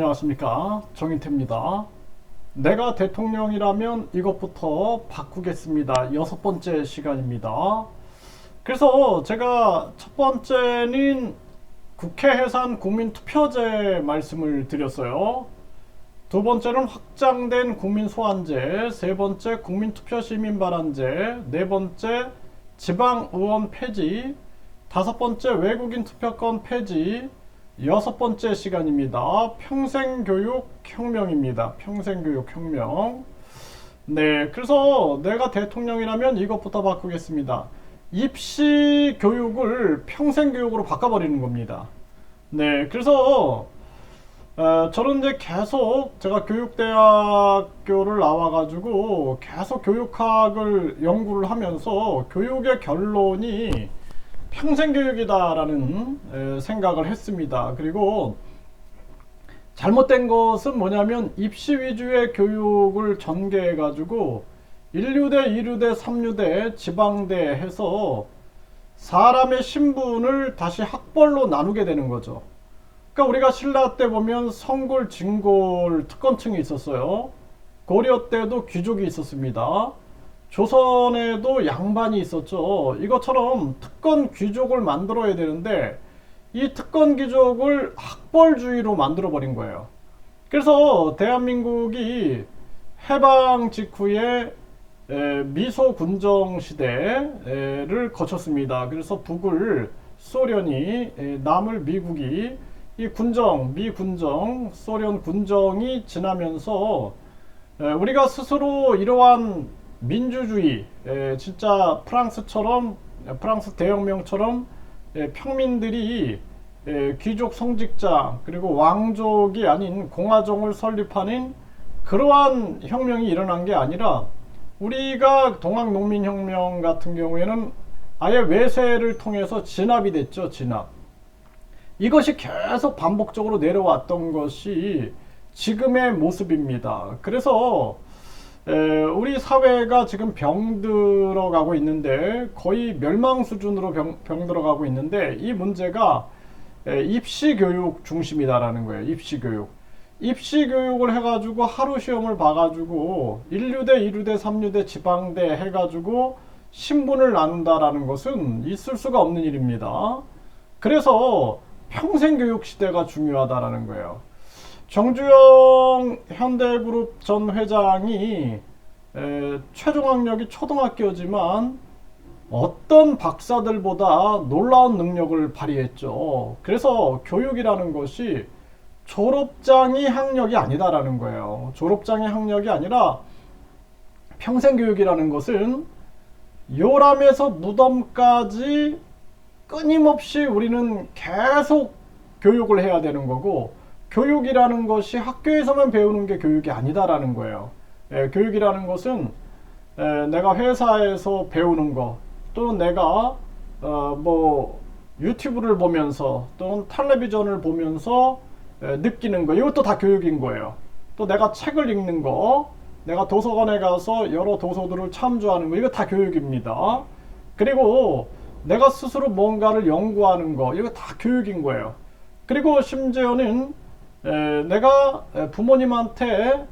안녕하십니까, 정인태입니다. 내가 대통령이라면 이것부터 바꾸겠습니다. 6번째 시간입니다. 그래서 제가 첫 번째는 국회 해산 국민투표제 말씀을 드렸어요. 두 번째는 확장된 국민소환제, 세 번째 국민투표시민발언제, 네 번째 지방의원 폐지, 다섯 번째 외국인 투표권 폐지, 여섯 번째 시간입니다. 평생교육혁명입니다. 평생교육혁명. 네, 그래서 내가 대통령이라면 이것부터 바꾸겠습니다. 입시 교육을 평생교육으로 바꿔버리는 겁니다. 네, 그래서 저는 이제 계속 제가 교육대학교를 나와가지고 계속 교육학을 연구를 하면서 교육의 결론이 평생교육이다라는 생각을 했습니다. 그리고 잘못된 것은 뭐냐면 입시 위주의 교육을 전개해 가지고 1류대, 2류대, 3류대, 지방대 해서 사람의 신분을 다시 학벌로 나누게 되는 거죠. 그러니까 우리가 신라 때 보면 성골, 진골 특권층이 있었어요. 고려 때도 귀족이 있었습니다. 조선에도 양반이 있었죠. 이것처럼 특권 귀족을 만들어야 되는데 이 특권 귀족을 학벌주의로 만들어 버린 거예요. 그래서 대한민국이 해방 직후에 미소 군정 시대를 거쳤습니다. 그래서 북을 소련이, 남을 미국이, 이 군정, 미군정, 소련 군정이 지나면서 우리가 스스로 이러한 민주주의, 진짜 프랑스처럼, 프랑스 대혁명처럼 평민들이 귀족 성직자 그리고 왕족이 아닌 공화정을 설립하는 그러한 혁명이 일어난 게 아니라 우리가 동학농민혁명 같은 경우에는 아예 외세를 통해서 진압이 됐죠. 진압. 이것이 계속 반복적으로 내려왔던 것이 지금의 모습입니다. 그래서 우리 사회가 지금 병들어가고 있는데 거의 멸망 수준으로 병들어가고 있는데 이 문제가 입시교육 중심이다라는 거예요. 입시교육을 해가지고 하루 시험을 봐가지고 1류대, 2류대, 3류대, 지방대 해가지고 신분을 나눈다라는 것은 있을 수가 없는 일입니다. 그래서 평생교육 시대가 중요하다라는 거예요. 정주영 현대그룹 전 회장이 최종 학력이 초등학교지만 어떤 박사들보다 놀라운 능력을 발휘했죠. 그래서 교육이라는 것이 졸업장이 학력이 아니다라는 거예요. 졸업장이 학력이 아니라 평생교육이라는 것은 요람에서 무덤까지 끊임없이 우리는 계속 교육을 해야 되는 거고, 교육이라는 것이 학교에서만 배우는 게 교육이 아니다라는 거예요. 교육이라는 것은 내가 회사에서 배우는 거, 또는 내가 유튜브를 보면서 또는 텔레비전을 보면서 느끼는 거, 이것도 다 교육인 거예요. 또 내가 책을 읽는 거, 내가 도서관에 가서 여러 도서들을 참조하는 거, 이거 다 교육입니다. 그리고 내가 스스로 뭔가를 연구하는 거, 이거 다 교육인 거예요. 그리고 심지어는 내가 부모님한테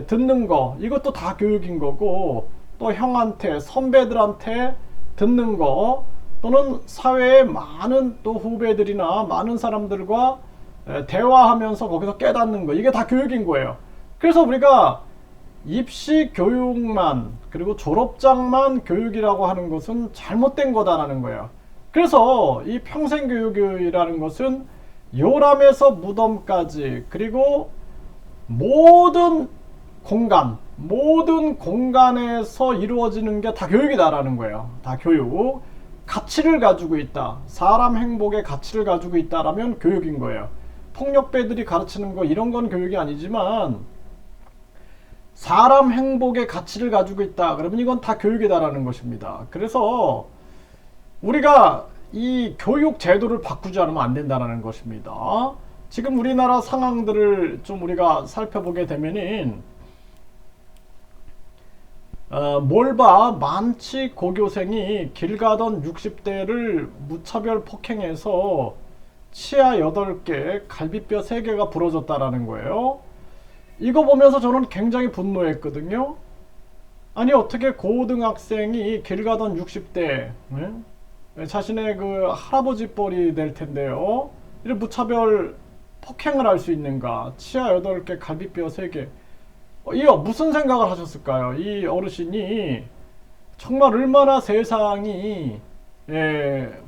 듣는 거, 이것도 다 교육인 거고, 또 형한테, 선배들한테 듣는 거, 또는 사회의 많은 또 후배들이나 많은 사람들과 대화하면서 거기서 깨닫는 거, 이게 다 교육인 거예요. 그래서 우리가 입시 교육만, 그리고 졸업장만 교육이라고 하는 것은 잘못된 거다라는 거예요. 그래서 이 평생교육이라는 것은 요람에서 무덤까지, 그리고 모든 공간에서 이루어지는 게 다 교육이다라는 거예요. 다 교육. 가치를 가지고 있다. 사람 행복의 가치를 가지고 있다라면 교육인 거예요. 폭력배들이 가르치는 거, 이런 건 교육이 아니지만 사람 행복의 가치를 가지고 있다, 그러면 이건 다 교육이다라는 것입니다. 그래서 우리가 이 교육 제도를 바꾸지 않으면 안 된다는 것입니다. 지금 우리나라 상황들을 좀 우리가 살펴보게 되면은 몰바 만취 고교생이 길 가던 60대를 무차별 폭행해서 치아 8개, 갈비뼈 3개가 부러졌다라는 거예요. 이거 보면서 저는 굉장히 분노했거든요. 아니 어떻게 고등학생이 길 가던 60대 자신의 그 할아버지 뻘이 될 텐데요. 이런 무차별 폭행을 할 수 있는가? 치아 8개, 갈비뼈 3개. 이거 무슨 생각을 하셨을까요? 이 어르신이 정말 얼마나 세상이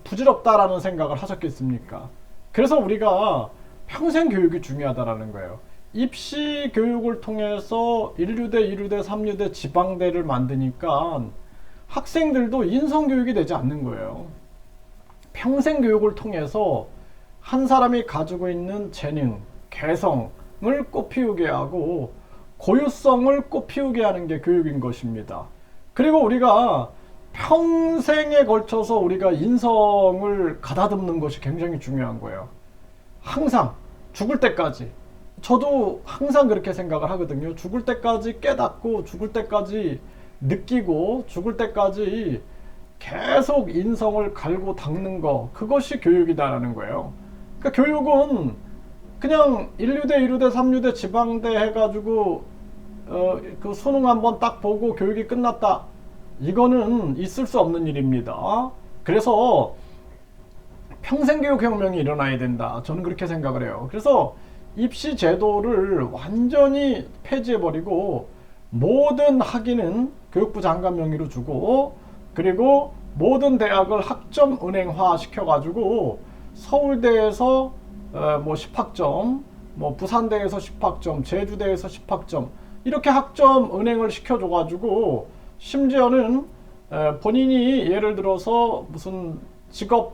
부질없다라는 생각을 하셨겠습니까? 그래서 우리가 평생 교육이 중요하다라는 거예요. 입시 교육을 통해서 1류대, 2류대, 3류대, 지방대를 만드니까 학생들도 인성교육이 되지 않는 거예요. 평생 교육을 통해서 한 사람이 가지고 있는 재능, 개성을 꽃피우게 하고 고유성을 꽃피우게 하는 게 교육인 것입니다. 그리고 우리가 평생에 걸쳐서 우리가 인성을 가다듬는 것이 굉장히 중요한 거예요. 항상 죽을 때까지. 저도 항상 그렇게 생각을 하거든요. 죽을 때까지 깨닫고 죽을 때까지 느끼고 죽을 때까지 계속 인성을 갈고 닦는 거, 그것이 교육이다라는 거예요. 그러니까 교육은 그냥 1류대, 2류대, 3류대, 지방대 해가지고 그 수능 한번 딱 보고 교육이 끝났다. 이거는 있을 수 없는 일입니다. 그래서 평생교육혁명이 일어나야 된다. 저는 그렇게 생각을 해요. 그래서 입시 제도를 완전히 폐지해버리고 모든 학위는 교육부 장관 명의로 주고, 그리고 모든 대학을 학점 은행화 시켜가지고 서울대에서 뭐 10학점, 뭐 부산대에서 10학점, 제주대에서 10학점 이렇게 학점 은행을 시켜줘가지고, 심지어는 본인이 예를 들어서 무슨 직업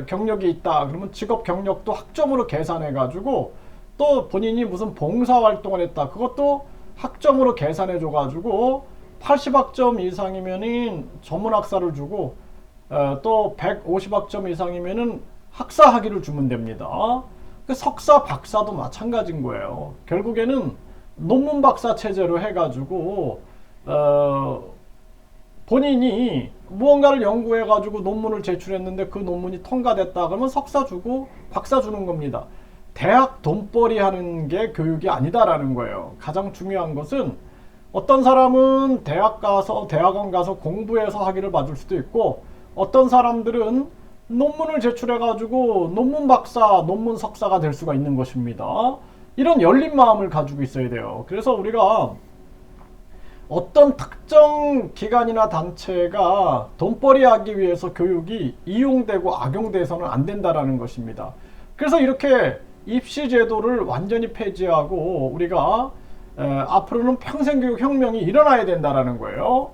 경력이 있다 그러면 직업 경력도 학점으로 계산해가지고, 또 본인이 무슨 봉사활동을 했다 그것도 학점으로 계산해줘가지고 80학점 이상이면은 전문학사를 주고 또 150학점 이상이면은 학사 학위를 주면 됩니다. 석사, 박사도 마찬가지인 거예요. 결국에는 논문 박사 체제로 해가지고 본인이 무언가를 연구해가지고 논문을 제출했는데 그 논문이 통과됐다 그러면 석사 주고 박사 주는 겁니다. 대학 돈벌이 하는 게 교육이 아니다라는 거예요. 가장 중요한 것은 어떤 사람은 대학원 가서 공부해서 학위를 받을 수도 있고, 어떤 사람들은 논문을 제출해가지고 논문 박사, 논문 석사가 될 수가 있는 것입니다. 이런 열린 마음을 가지고 있어야 돼요. 그래서 우리가 어떤 특정 기관이나 단체가 돈벌이 하기 위해서 교육이 이용되고 악용돼서는 안 된다라는 것입니다. 그래서 이렇게 입시 제도를 완전히 폐지하고 우리가 앞으로는 평생교육 혁명이 일어나야 된다라는 거예요.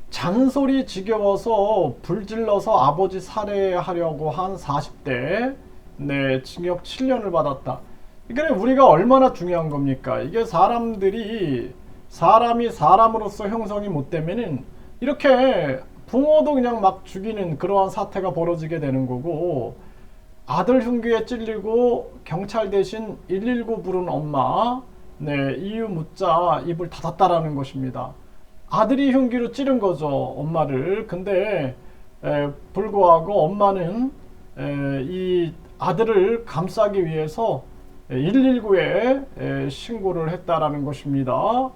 잔소리 지겨워서 불질러서 아버지 살해하려고 한 40대 징역 7년을 받았다. 그래, 우리가 얼마나 중요한 겁니까? 이게 사람이 사람으로서 형성이 못 되면은 이렇게 부모도 그냥 막 죽이는 그러한 사태가 벌어지게 되는 거고, 아들 흉기에 찔리고 경찰 대신 119 부른 엄마, 이유 묻자 입을 닫았다라는 것입니다. 아들이 흉기로 찌른 거죠, 엄마를. 근데 불구하고 엄마는 이 아들을 감싸기 위해서 119에 신고를 했다라는 것입니다.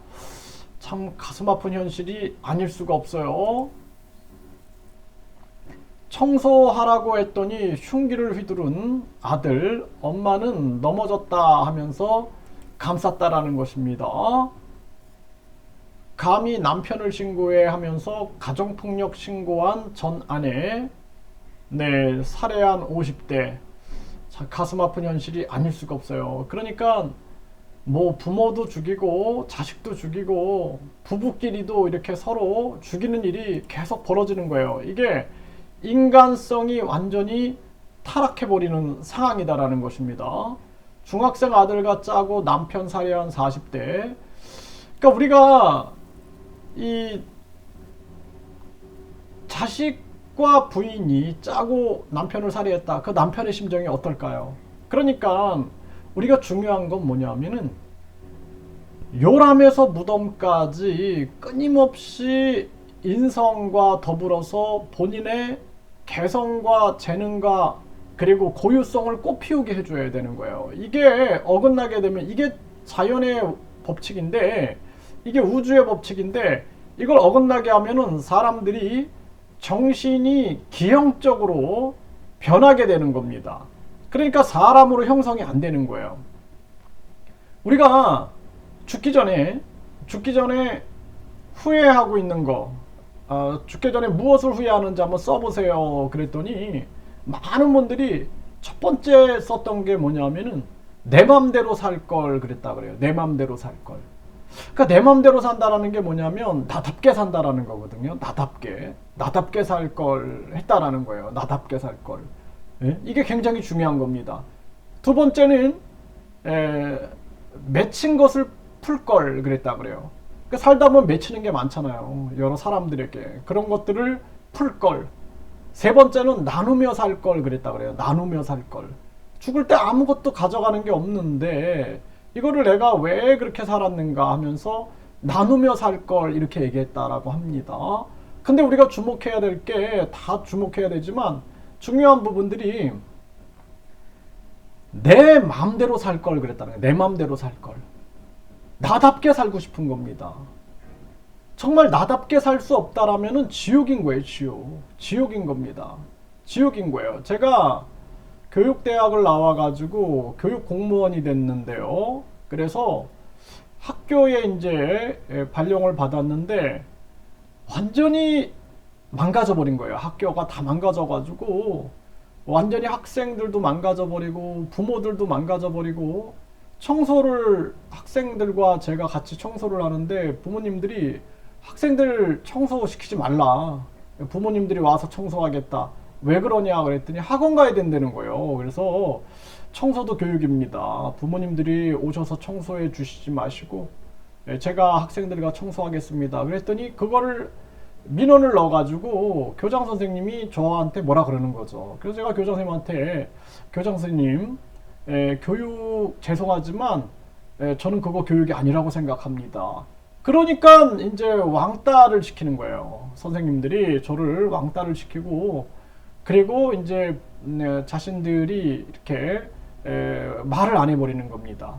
참 가슴 아픈 현실이 아닐 수가 없어요. 청소하라고 했더니 흉기를 휘두른 아들, 엄마는 넘어졌다 하면서 감쌌다라는 것입니다. 감히 남편을 신고해 하면서 가정폭력 신고한 전 아내, 살해한 50대. 가슴 아픈 현실이 아닐 수가 없어요. 그러니까 뭐 부모도 죽이고 자식도 죽이고 부부끼리도 이렇게 서로 죽이는 일이 계속 벌어지는 거예요. 이게 인간성이 완전히 타락해버리는 상황이다라는 것입니다. 중학생 아들과 짜고 남편 살해한 40대. 그러니까 우리가 이 자식과 부인이 짜고 남편을 살해했다. 그 남편의 심정이 어떨까요? 그러니까 우리가 중요한 건 뭐냐면은 요람에서 무덤까지 끊임없이 인성과 더불어서 본인의 개성과 재능과 그리고 고유성을 꽃피우게 해줘야 되는 거예요. 이게 어긋나게 되면 이게 자연의 법칙인데 이게 우주의 법칙인데 이걸 어긋나게 하면은 사람들이 정신이 기형적으로 변하게 되는 겁니다. 그러니까 사람으로 형성이 안 되는 거예요. 우리가 죽기 전에 후회하고 있는 거, 죽기 전에 무엇을 후회하는지 한번 써보세요. 그랬더니 많은 분들이 첫 번째 썼던 게 뭐냐면은 내 맘대로 살 걸 그랬다 그래요. 내 맘대로 살 걸. 그러니까 내 맘대로 산다라는 게 뭐냐면 나답게 산다라는 거거든요. 나답게 살 걸 했다라는 거예요. 나답게 살 걸. 예? 이게 굉장히 중요한 겁니다. 두 번째는 맺힌 것을 풀 걸 그랬다 그래요. 그러니까 살다 보면 맺히는 게 많잖아요. 여러 사람들에게 그런 것들을 풀 걸. 세 번째는 나누며 살 걸 그랬다 그래요. 나누며 살 걸. 죽을 때 아무것도 가져가는 게 없는데 이거를 내가 왜 그렇게 살았는가 하면서 나누며 살 걸 이렇게 얘기했다라고 합니다. 근데 우리가 주목해야 될 게 다 주목해야 되지만 중요한 부분들이 내 마음대로 살 걸 그랬다는 거예요. 내 마음대로 살 걸. 나답게 살고 싶은 겁니다. 정말 나답게 살 수 없다라면은 지옥인 거예요. 지옥인 겁니다. 지옥인 거예요. 제가 교육대학을 나와가지고 교육 공무원이 됐는데요. 그래서 학교에 이제 발령을 받았는데 완전히 망가져버린 거예요. 학교가 다 망가져가지고 완전히 학생들도 망가져버리고 부모들도 망가져버리고 청소를 학생들과 제가 같이 청소를 하는데 부모님들이 학생들 청소시키지 말라. 부모님들이 와서 청소하겠다. 왜 그러냐 그랬더니 학원 가야 된다는 거예요. 그래서 청소도 교육입니다. 부모님들이 오셔서 청소해 주시지 마시고 제가 학생들과 청소하겠습니다. 그랬더니 그거를 민원을 넣어가지고 교장 선생님이 저한테 뭐라 그러는 거죠. 그래서 제가 교장 선생님한테 교장 선생님 교육 죄송하지만 저는 그거 교육이 아니라고 생각합니다. 그러니까 이제 왕따를 시키는 거예요. 선생님들이 저를 왕따를 시키고 그리고 이제 자신들이 이렇게 말을 안 해버리는 겁니다.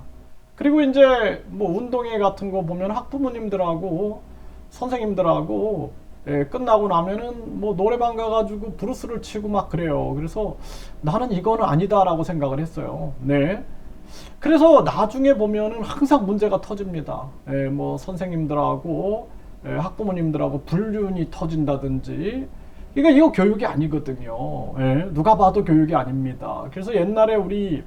그리고 이제 뭐 운동회 같은 거 보면 학부모님들하고 선생님들하고 끝나고 나면은 뭐 노래방 가가지고 브루스를 치고 막 그래요. 그래서 나는 이거는 아니다라고 생각을 했어요. 네. 그래서 나중에 보면은 항상 문제가 터집니다. 뭐 선생님들하고 학부모님들하고 불륜이 터진다든지 이거 교육이 아니거든요. 누가 봐도 교육이 아닙니다. 그래서 옛날에 우리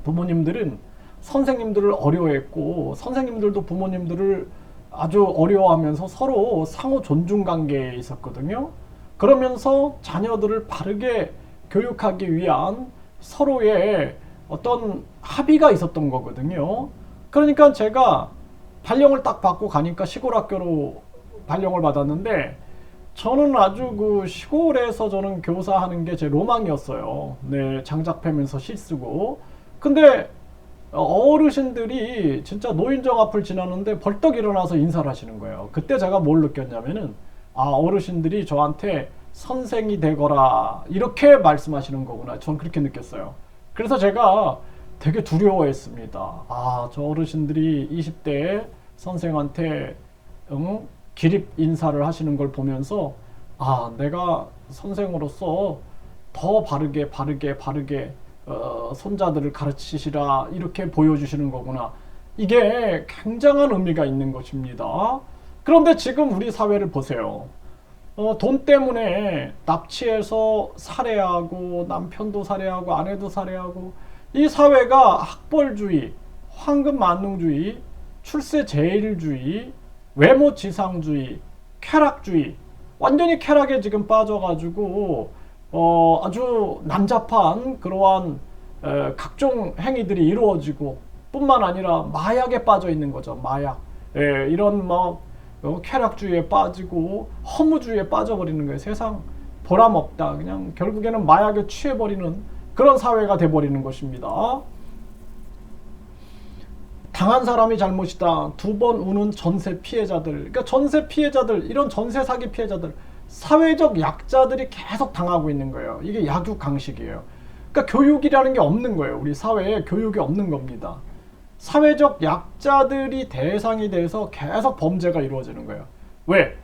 부모님들은 선생님들을 어려워했고 선생님들도 부모님들을 아주 어려워하면서 서로 상호 존중 관계에 있었거든요. 그러면서 자녀들을 바르게 교육하기 위한 서로의 어떤 합의가 있었던 거거든요. 그러니까 제가 발령을 딱 받고 가니까 시골 학교로 발령을 받았는데 저는 아주 그 시골에서 저는 교사하는 게 제 로망이었어요. 네, 장작 패면서 시 쓰고. 근데 어르신들이 진짜 노인정 앞을 지나는데 벌떡 일어나서 인사를 하시는 거예요. 그때 제가 뭘 느꼈냐면은 어르신들이 저한테 선생이 되거라 이렇게 말씀하시는 거구나. 전 그렇게 느꼈어요. 그래서 제가 되게 두려워했습니다. 저 어르신들이 20대 선생한테 기립 인사를 하시는 걸 보면서 내가 선생으로서 더 바르게 손자들을 가르치시라 이렇게 보여주시는 거구나. 이게 굉장한 의미가 있는 것입니다. 그런데 지금 우리 사회를 보세요. 돈 때문에 납치해서 살해하고 남편도 살해하고 아내도 살해하고 이 사회가 학벌주의, 황금만능주의, 출세제일주의, 외모지상주의, 쾌락주의 완전히 쾌락에 지금 빠져가지고 아주 난잡한 그러한 각종 행위들이 이루어지고 뿐만 아니라 마약에 빠져 있는 거죠. 마약. 이런 쾌락주의에 빠지고 허무주의에 빠져버리는 거예요. 세상 보람 없다. 그냥 결국에는 마약에 취해버리는 그런 사회가 돼버리는 것입니다. 당한 사람이 잘못이다. 두 번 우는 전세 피해자들. 그러니까 전세 피해자들, 이런 전세 사기 피해자들 사회적 약자들이 계속 당하고 있는 거예요. 이게 약육강식이에요. 그러니까 교육이라는 게 없는 거예요. 우리 사회에 교육이 없는 겁니다. 사회적 약자들이 대상이 돼서 계속 범죄가 이루어지는 거예요. 왜?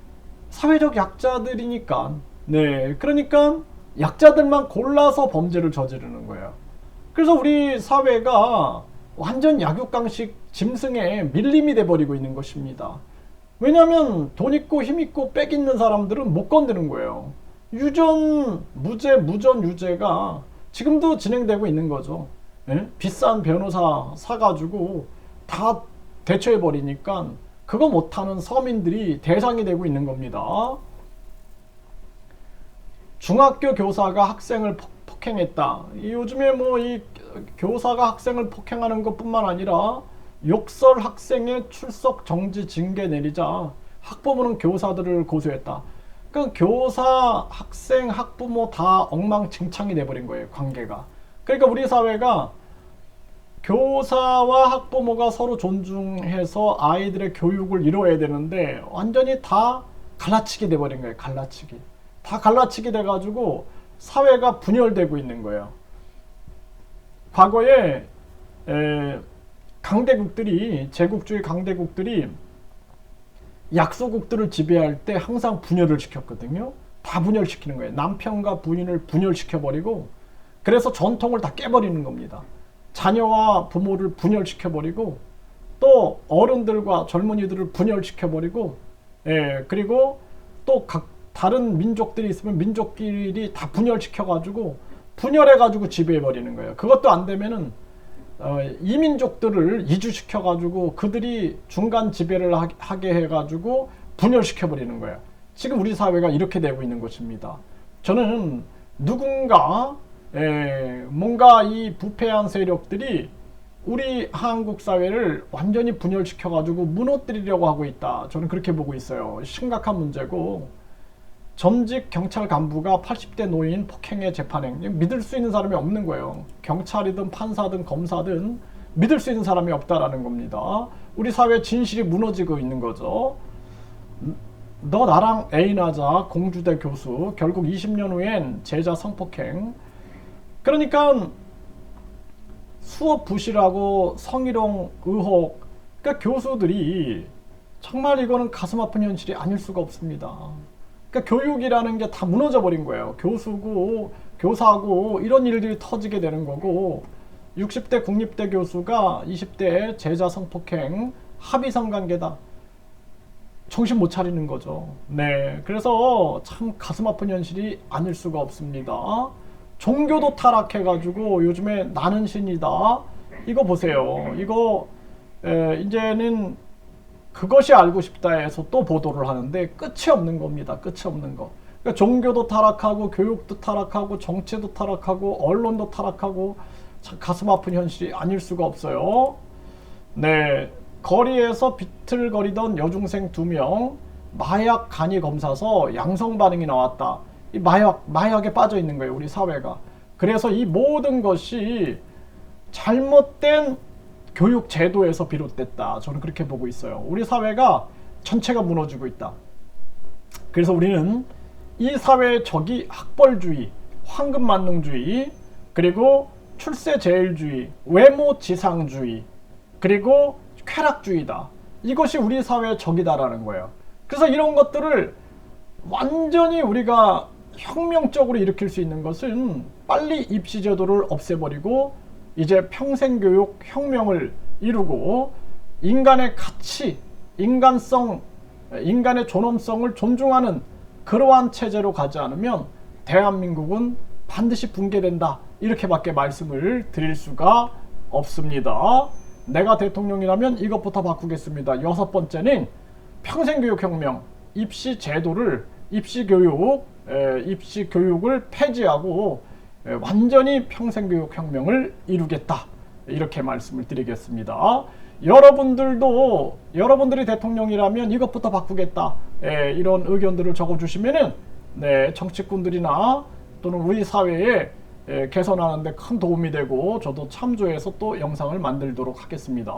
사회적 약자들이니까. 네, 그러니까 약자들만 골라서 범죄를 저지르는 거예요. 그래서 우리 사회가 완전 약육강식 짐승의 밀림이 돼버리고 있는 것입니다. 왜냐하면 돈 있고 힘 있고 빽 있는 사람들은 못 건드는 거예요. 유전 무죄, 무전 유죄가 지금도 진행되고 있는 거죠. 예? 비싼 변호사 사가지고 다 대처해버리니까 그거 못하는 서민들이 대상이 되고 있는 겁니다. 중학교 교사가 학생을 폭행했다. 요즘에 뭐 이 교사가 학생을 폭행하는 것뿐만 아니라 욕설 학생의 출석 정지 징계 내리자 학부모는 교사들을 고소했다. 그러니까 교사, 학생, 학부모 다 엉망진창이 돼버린 거예요, 관계가. 그러니까 우리 사회가 교사와 학부모가 서로 존중해서 아이들의 교육을 이루어야 되는데 완전히 다 갈라치기 돼버린 거예요, 갈라치기. 다 갈라치기 돼가지고 사회가 분열되고 있는 거예요. 과거에 강대국들이, 제국주의 강대국들이 약소국들을 지배할 때 항상 분열을 시켰거든요. 다 분열시키는 거예요. 남편과 부인을 분열시켜버리고 그래서 전통을 다 깨버리는 겁니다. 자녀와 부모를 분열시켜버리고 또 어른들과 젊은이들을 분열시켜버리고 그리고 또 각 다른 민족들이 있으면 민족끼리 다 분열시켜가지고 분열해가지고 지배해버리는 거예요. 그것도 안 되면은 이민족들을 이주시켜가지고 그들이 중간 지배를 하게 해가지고 분열시켜버리는 거예요. 지금 우리 사회가 이렇게 되고 있는 것입니다. 저는 누군가 뭔가 이 부패한 세력들이 우리 한국 사회를 완전히 분열시켜가지고 무너뜨리려고 하고 있다. 저는 그렇게 보고 있어요. 심각한 문제고 전직 경찰 간부가 80대 노인 폭행의 재판행, 믿을 수 있는 사람이 없는 거예요. 경찰이든 판사든 검사든 믿을 수 있는 사람이 없다라는 겁니다. 우리 사회 진실이 무너지고 있는 거죠. 너 나랑 애인하자, 공주대 교수, 결국 20년 후엔 제자 성폭행. 그러니까 수업 부실하고 성희롱 의혹, 그러니까 교수들이 정말 이거는 가슴 아픈 현실이 아닐 수가 없습니다. 그러니까 교육이라는 게 다 무너져 버린 거예요. 교수고 교사고 이런 일들이 터지게 되는 거고 60대 국립대 교수가 20대 제자 성폭행 합의 성관계다. 정신 못 차리는 거죠. 네, 그래서 참 가슴 아픈 현실이 아닐 수가 없습니다. 종교도 타락해가지고 요즘에 나는 신이다. 이거 보세요. 이거 이제는 그것이 알고 싶다 해서 또 보도를 하는데 끝이 없는 겁니다. 끝이 없는 거. 그러니까 종교도 타락하고 교육도 타락하고 정치도 타락하고 언론도 타락하고 참 가슴 아픈 현실이 아닐 수가 없어요. 네, 거리에서 비틀거리던 여중생 2명 마약 간이 검사서 양성 반응이 나왔다. 이 마약에 빠져 있는 거예요, 우리 사회가. 그래서 이 모든 것이 잘못된 교육 제도에서 비롯됐다. 저는 그렇게 보고 있어요. 우리 사회가 전체가 무너지고 있다. 그래서 우리는 이 사회의 적이 학벌주의, 황금만능주의, 그리고 출세제일주의, 외모지상주의, 그리고 쾌락주의다. 이것이 우리 사회의 적이다라는 거예요. 그래서 이런 것들을 완전히 우리가 혁명적으로 일으킬 수 있는 것은 빨리 입시제도를 없애버리고 이제 평생교육 혁명을 이루고 인간의 가치, 인간성, 인간의 존엄성을 존중하는 그러한 체제로 가지 않으면 대한민국은 반드시 붕괴된다. 이렇게밖에 말씀을 드릴 수가 없습니다. 내가 대통령이라면 이것부터 바꾸겠습니다. 6번째는 평생교육혁명, 입시제도를, 입시교육을 폐지하고 완전히 평생교육혁명을 이루겠다. 이렇게 말씀을 드리겠습니다. 여러분들도 여러분들이 대통령이라면 이것부터 바꾸겠다. 이런 의견들을 적어주시면은 정치꾼들이나 또는 우리 사회에 개선하는 데 큰 도움이 되고 저도 참조해서 또 영상을 만들도록 하겠습니다.